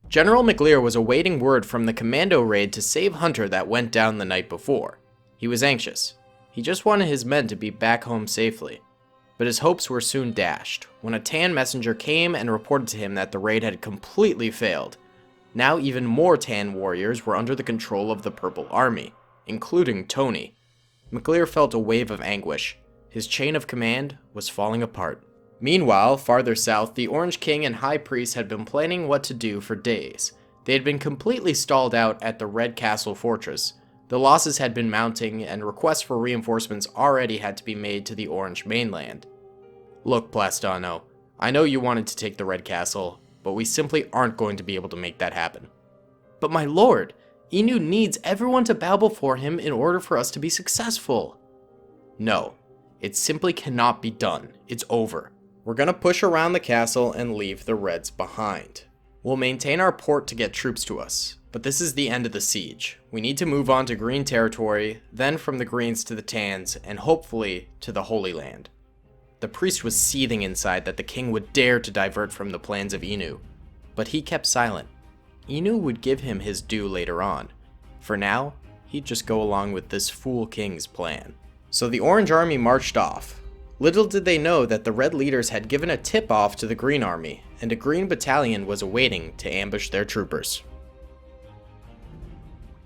General McLear was awaiting word from the commando raid to save Hunter that went down the night before. He was anxious. He just wanted his men to be back home safely. But his hopes were soon dashed when a Tan messenger came and reported to him that the raid had completely failed. Now even more Tan warriors were under the control of the Purple Army, including Tony. McLear felt a wave of anguish. His chain of command was falling apart. Meanwhile, farther south, the Orange King and High Priest had been planning what to do for days. They had been completely stalled out at the Red Castle Fortress. The losses had been mounting, and requests for reinforcements already had to be made to the Orange mainland. Look, Plastano, I know you wanted to take the Red Castle, but we simply aren't going to be able to make that happen. But my lord, Inu needs everyone to bow before him in order for us to be successful. No, it simply cannot be done. It's over. We're gonna push around the castle and leave the Reds behind. We'll maintain our port to get troops to us, but this is the end of the siege. We need to move on to Green territory, then from the Greens to the Tans, and hopefully to the Holy Land. The priest was seething inside that the king would dare to divert from the plans of Inu, but he kept silent. Inu would give him his due later on. For now, he'd just go along with this fool king's plan. So the Orange Army marched off. Little did they know that the Red leaders had given a tip-off to the Green Army, and a Green battalion was awaiting to ambush their troopers.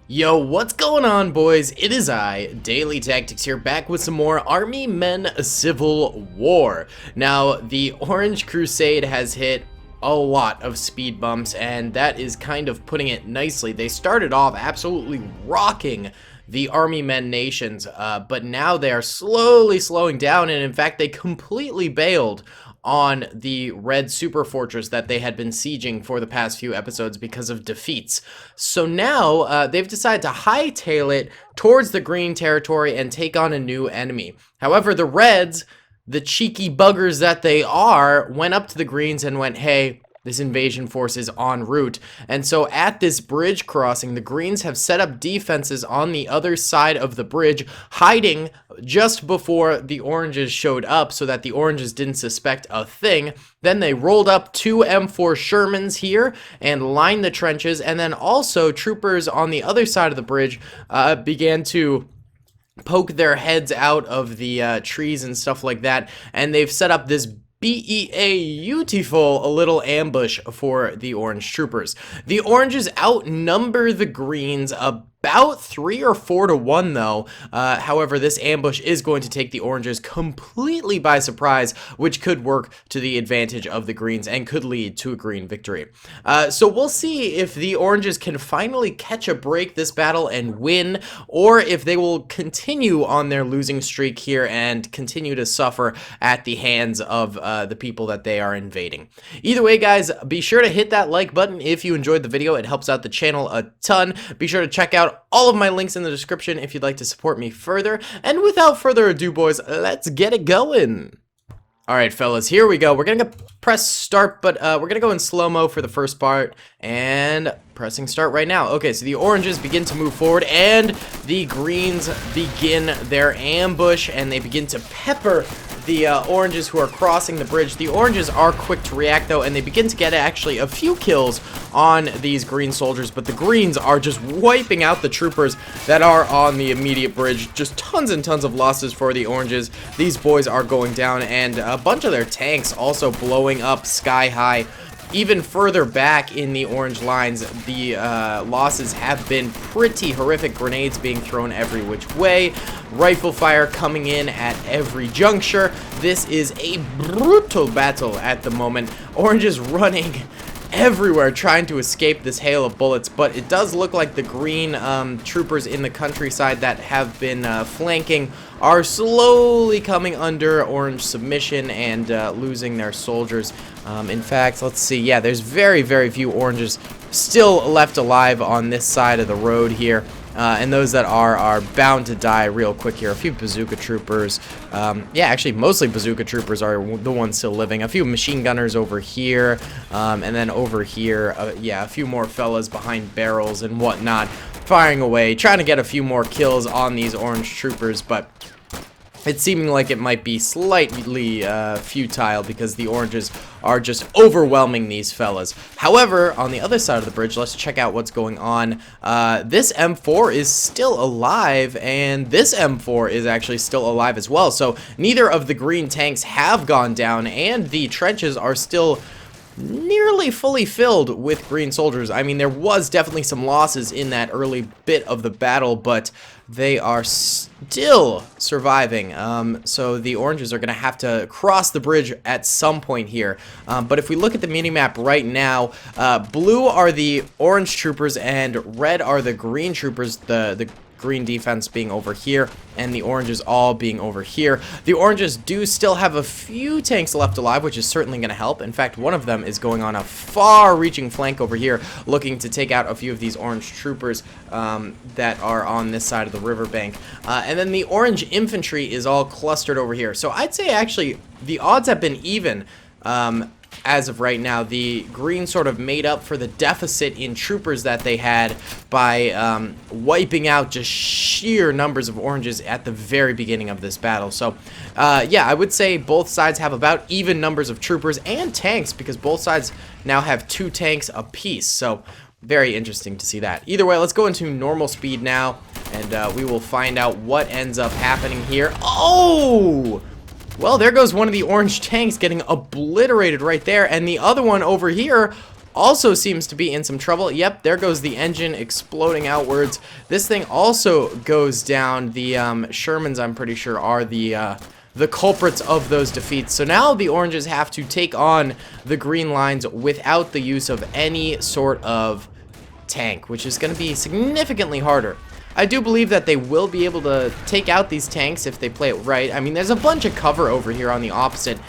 Yo, what's going on, boys? It is I, Daily Tactics here, back with some more Army Men Civil War. Now, the Orange Crusade has hit a lot of speed bumps, and that is kind of putting it nicely. They started off absolutely rocking the Army Men nations, but now they are slowly slowing down, and in fact they completely bailed on the Red Super Fortress that they had been sieging for the past few episodes because of defeats. So now they've decided to hightail it towards the Green territory and take on a new enemy. However, the Reds, the cheeky buggers that they are, went up to the Greens and went, hey, this invasion force is en route. And so at this bridge crossing, the Greens have set up defenses on the other side of the bridge, hiding just before the Oranges showed up so that the Oranges didn't suspect a thing. Then they rolled up two M4 Shermans here and lined the trenches, and then also troopers on the other side of the bridge began to poke their heads out of the trees and stuff like that, and they've set up this beautiful little ambush for the Orange troopers. The Oranges outnumber the Greens about 3 or 4 to 1 though. However, this ambush is going to take the Oranges completely by surprise, which could work to the advantage of the Greens and could lead to a Green victory. So we'll see if the Oranges can finally catch a break this battle and win, or if they will continue on their losing streak here and continue to suffer at the hands of the people that they are invading. Either way, guys, be sure to hit that like button if you enjoyed the video. It helps out the channel a ton. Be sure to check out all of my links in the description if you'd like to support me further. And without further ado, boys, let's get it going. Alright, fellas, here we go. We're gonna press start, but we're gonna go in slow-mo for the first part, and pressing start right now. Okay, so the Oranges begin to move forward, and the Greens begin their ambush, and they begin to pepper the Oranges who are crossing the bridge. The Oranges are quick to react though, and they begin to get actually a few kills on these Green soldiers, but the Greens are just wiping out the troopers that are on the immediate bridge. Just tons and tons of losses for the Oranges. These boys are going down, and a bunch of their tanks also blowing up sky high. Even further back in the Orange lines, the losses have been pretty horrific. Grenades being thrown every which way, rifle fire coming in at every juncture. This is a brutal battle at the moment. Orange is running everywhere trying to escape this hail of bullets, but it does look like the Green troopers in the countryside that have been flanking are slowly coming under Orange submission and losing their soldiers. In fact, let's see, yeah, there's very few Oranges still left alive on this side of the road here. And those that are bound to die real quick here. A few bazooka troopers. Yeah, actually, mostly bazooka troopers are the ones still living. A few machine gunners over here. And then over here, yeah, a few more fellas behind barrels and whatnot, firing away, trying to get a few more kills on these Orange troopers, but it's seeming like it might be slightly futile because the Oranges are just overwhelming these fellas. However, on the other side of the bridge, let's check out what's going on. This M4 is still alive, and this M4 is actually still alive as well. So neither of the green tanks have gone down, and the trenches are still nearly fully filled with green soldiers. I mean, there was definitely some losses in that early bit of the battle, but they are still surviving. So the oranges are going to have to cross the bridge at some point here. But if we look at the minimap right now, blue are the orange troopers and red are the green troopers, the green defense being over here, and the oranges all being over here. The oranges do still have a few tanks left alive, which is certainly going to help. In fact, one of them is going on a far-reaching flank over here, looking to take out a few of these orange troopers that are on this side of the riverbank. And then the orange infantry is all clustered over here. So I'd say, actually, the odds have been even. As of right now, the green sort of made up for the deficit in troopers that they had by wiping out just sheer numbers of oranges at the very beginning of this battle. So, yeah, I would say both sides have about even numbers of troopers and tanks, because both sides now have 2 tanks apiece. So, very interesting to see that. Either way, let's go into normal speed now, and we will find out what ends up happening here. Oh! Well, there goes one of the orange tanks getting obliterated right there, and the other one over here also seems to be in some trouble. Yep, there goes the engine exploding outwards. This thing also goes down. The Shermans, I'm pretty sure, are the culprits of those defeats. So now the oranges have to take on the green lines without the use of any sort of tank, which is going to be significantly harder. I do believe that they will be able to take out these tanks if they play it right. I mean, there's a bunch of cover over here on the opposite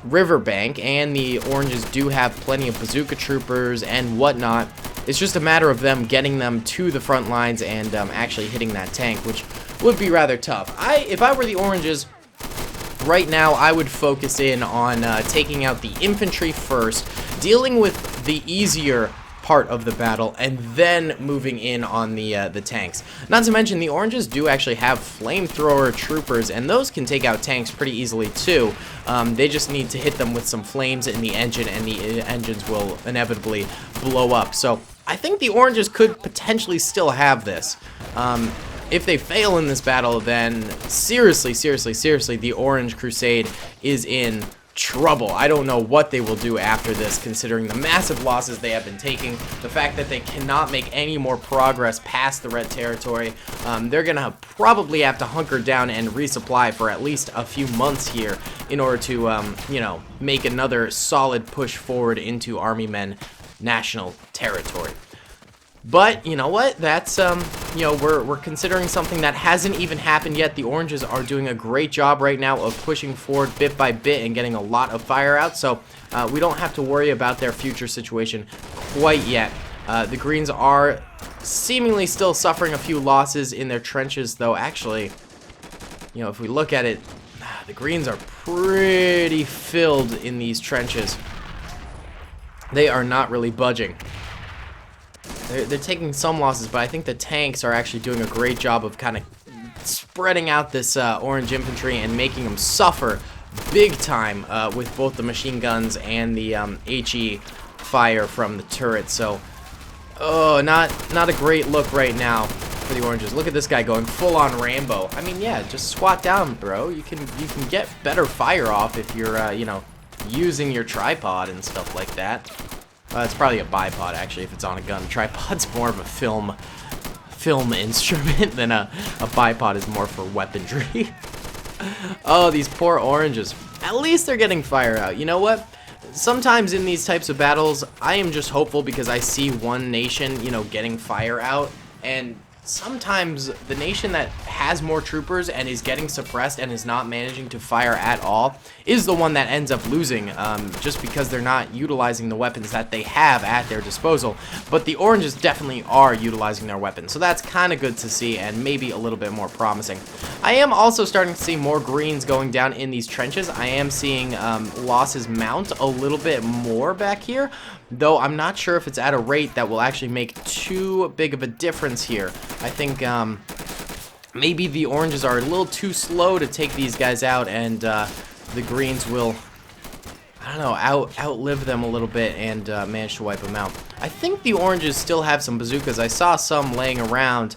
riverbank, and the oranges do have plenty of bazooka troopers and whatnot. It's just a matter of them getting them to the front lines and actually hitting that tank, which would be rather tough. If I were the oranges, right now I would focus in on taking out the infantry first, dealing with the easier part of the battle, and then moving in on the tanks. Not to mention, the oranges do actually have flamethrower troopers, and those can take out tanks pretty easily too. They just need to hit them with some flames in the engine, and the engines will inevitably blow up. So I think the oranges could potentially still have this. If they fail in this battle, then seriously, the Orange Crusade is in trouble. I don't know what they will do after this, considering the massive losses they have been taking, the fact that they cannot make any more progress past the red territory. They're gonna probably have to hunker down and resupply for at least a few months here in order to, you know, make another solid push forward into Army Men national territory. But, you know what, that's, you know, we're considering something that hasn't even happened yet. The oranges are doing a great job right now of pushing forward bit by bit and getting a lot of fire out, so we don't have to worry about their future situation quite yet. The greens are seemingly still suffering a few losses in their trenches, though actually, you know, if we look at it, the greens are pretty filled in these trenches. They are not really budging. They're taking some losses, but I think the tanks are actually doing a great job of kind of spreading out this orange infantry and making them suffer big time with both the machine guns and the HE fire from the turret. So, oh, not a great look right now for the oranges. Look at this guy going full on Rambo. I mean, yeah, just squat down, bro. You can get better fire off if you're you know, using your tripod and stuff like that. It's probably a bipod, actually, if it's on a gun. Tripod's more of a film instrument than a bipod is more for weaponry. Oh, these poor oranges. At least they're getting fire out. You know what? Sometimes in these types of battles, I am just hopeful because I see one nation, you know, getting fire out, and sometimes the nation that has more troopers and is getting suppressed and is not managing to fire at all is the one that ends up losing, just because they're not utilizing the weapons that they have at their disposal. But the oranges definitely are utilizing their weapons, so that's kind of good to see and maybe a little bit more promising. I am also starting to see more greens going down in these trenches. I am seeing losses mount a little bit more back here, though I'm not sure if it's at a rate that will actually make too big of a difference here. I think maybe the oranges are a little too slow to take these guys out, and the greens will, I I don't know, outlive them a little bit and manage to wipe them out. I think the oranges still have some bazookas. I saw some laying around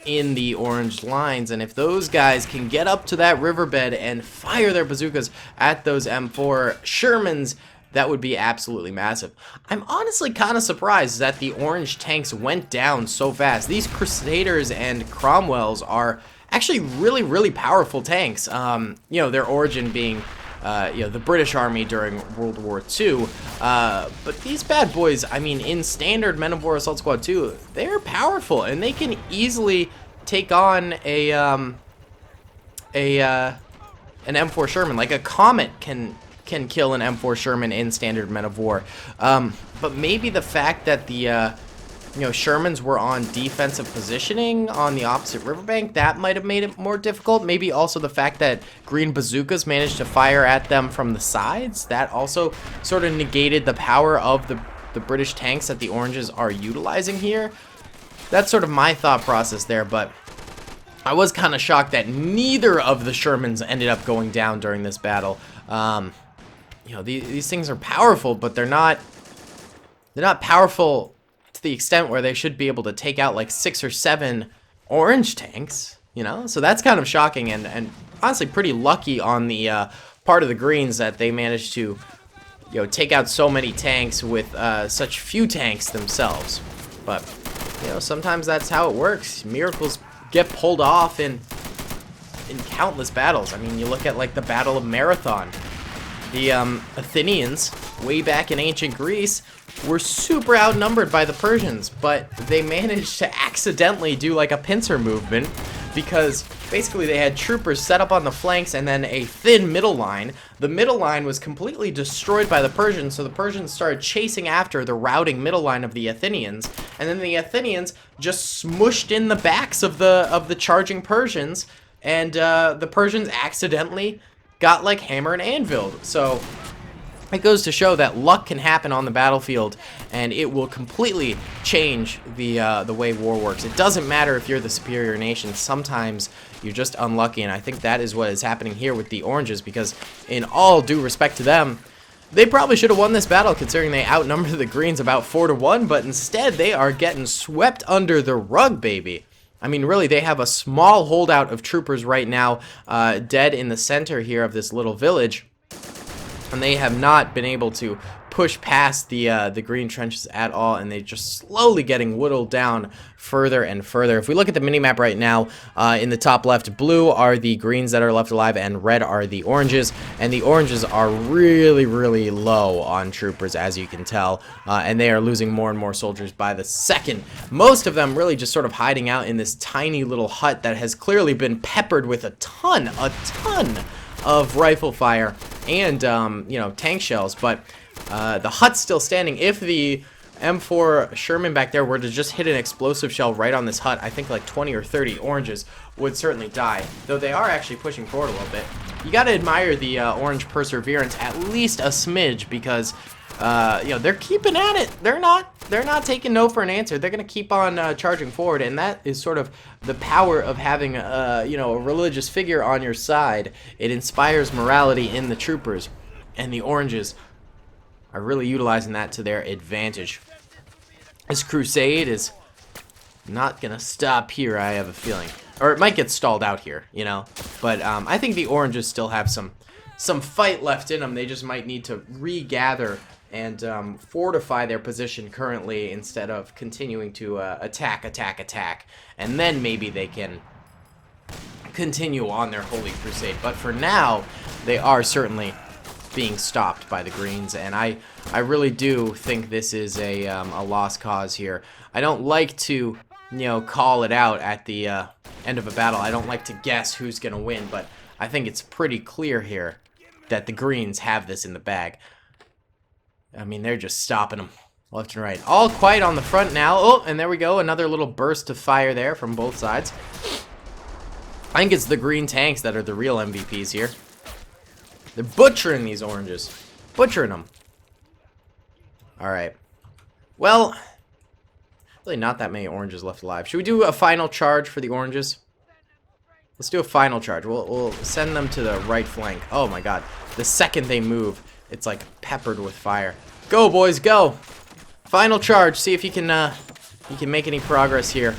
in the orange lines, and if those guys can get up to that riverbed and fire their bazookas at those M4 Shermans, that would be absolutely massive. I'm honestly kind of surprised that the orange tanks went down so fast. These Crusaders and Cromwells are actually really, really powerful tanks. You know, their origin being you know, the British Army during World War II. But these bad boys, I mean, in standard Men of War Assault Squad 2, they're powerful, and they can easily take on an M4 Sherman. Like a Comet can kill an M4 Sherman in standard Men of War. But maybe the fact that the you know, Shermans were on defensive positioning on the opposite riverbank, that might have made it more difficult. Maybe also the fact that green bazookas managed to fire at them from the sides, that also sort of negated the power of the British tanks that the oranges are utilizing here. That's sort of my thought process there, but I was kind of shocked that neither of the Shermans ended up going down during this battle. You know, these things are powerful, but they're not powerful to the extent where they should be able to take out like 6 or 7 orange tanks, you know? So that's kind of shocking and honestly pretty lucky on the part of the greens that they managed to, you know, take out so many tanks with such few tanks themselves. But, you know, sometimes that's how it works. Miracles get pulled off in countless battles. I mean, you look at like the Battle of Marathon. The Athenians, way back in ancient Greece, were super outnumbered by the Persians, but they managed to accidentally do like a pincer movement because basically they had troopers set up on the flanks and then a thin middle line. The middle line was completely destroyed by the Persians, so the Persians started chasing after the routing middle line of the Athenians, and then the Athenians just smushed in the backs of the charging Persians, and the Persians accidentally got like hammer and anviled. So it goes to show that luck can happen on the battlefield, and it will completely change the way war works. It doesn't matter if you're the superior nation. Sometimes you're just unlucky, and I think that is what is happening here with the oranges, because in all due respect to them, they probably should have won this battle considering they outnumbered the greens about 4-1, but instead they are getting swept under the rug, baby. I mean, really, they have a small holdout of troopers right now, dead in the center here of this little village, and they have not been able to push past the green trenches at all, and they're just slowly getting whittled down further and further. If we look at the minimap right now, in the top left, blue are the greens that are left alive, and red are the oranges, and the oranges are really, really low on troopers, as you can tell, and they are losing more and more soldiers by the second. Most of them really just sort of hiding out in this tiny little hut that has clearly been peppered with a ton of rifle fire and you know, tank shells, but the hut's still standing. If the M4 Sherman back there were to just hit an explosive shell right on this hut, I think like 20 or 30 oranges would certainly die, though they are actually pushing forward a little bit. You gotta admire the orange perseverance at least a smidge, because you know, they're keeping at it. They're not taking no for an answer. They're gonna keep on charging forward, and that is sort of the power of having you know, a religious figure on your side. It inspires morality in the troopers, and the oranges are really utilizing that to their advantage. This crusade is not gonna stop here, I have a feeling, or it might get stalled out here, you know. But I think the oranges still have some fight left in them. They just might need to regather and fortify their position currently instead of continuing to attack, and then maybe they can continue on their holy crusade. But for now, they are certainly being stopped by the greens, and I really do think this is a lost cause here. I don't like to, you know, call it out at the end of a battle. I don't like to guess who's gonna win, but I think it's pretty clear here that the greens have this in the bag. I mean, they're just stopping them left and right. All quiet on the front now. Oh, and there we go, another little burst of fire there from both sides. I think it's the green tanks that are the real MVPs here. They're butchering these oranges. Butchering them. Alright. Well, really not that many oranges left alive. Should we do a final charge for the oranges? Let's do a final charge. We'll send them to the right flank. Oh my god. The second they move, It's like peppered with fire. Go, boys, go! Final charge. See if you can make any progress here.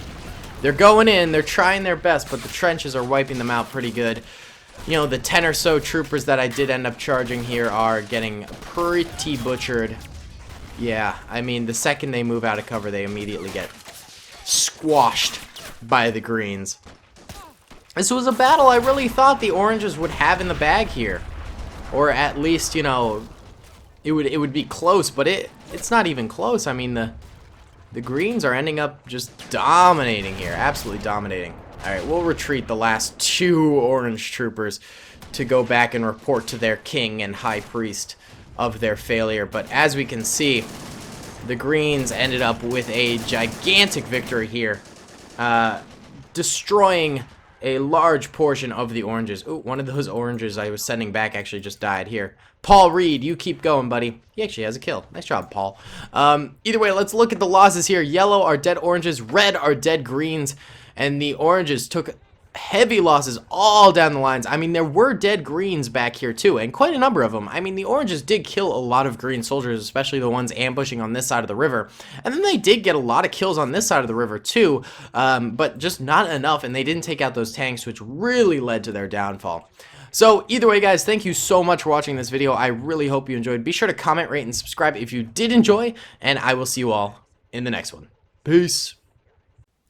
They're going in. They're trying their best, but the trenches are wiping them out pretty good. You know, the 10 or so troopers that I did end up charging here are getting pretty butchered. Yeah, I mean, the second they move out of cover, they immediately get squashed by the greens. This was a battle I really thought the oranges would have in the bag here. Or at least, you know, it would be close, but it's not even close. I mean, the greens are ending up just dominating here, absolutely dominating. All right, we'll retreat the last 2 orange troopers to go back and report to their king and high priest of their failure. But as we can see, the greens ended up with a gigantic victory here, destroying a large portion of the oranges. Ooh, one of those oranges I was sending back actually just died here. Paul Reed, you keep going, buddy. He actually has a kill. Nice job, Paul. Either way, let's look at the losses here. Yellow are dead oranges, red are dead greens, and the oranges took heavy losses all down the lines. I mean, there were dead greens back here too, and quite a number of them. I mean, the oranges did kill a lot of green soldiers, especially the ones ambushing on this side of the river. And then they did get a lot of kills on this side of the river too, but just not enough, and they didn't take out those tanks, which really led to their downfall. So either way, guys, thank you so much for watching this video. I really hope you enjoyed. Be sure to comment, rate, and subscribe if you did enjoy, and I will see you all in the next one. Peace.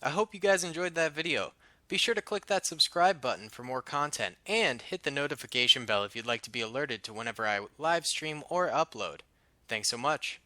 I hope you guys enjoyed that video. Be sure to click that subscribe button for more content, and hit the notification bell if you'd like to be alerted to whenever I live stream or upload. Thanks so much.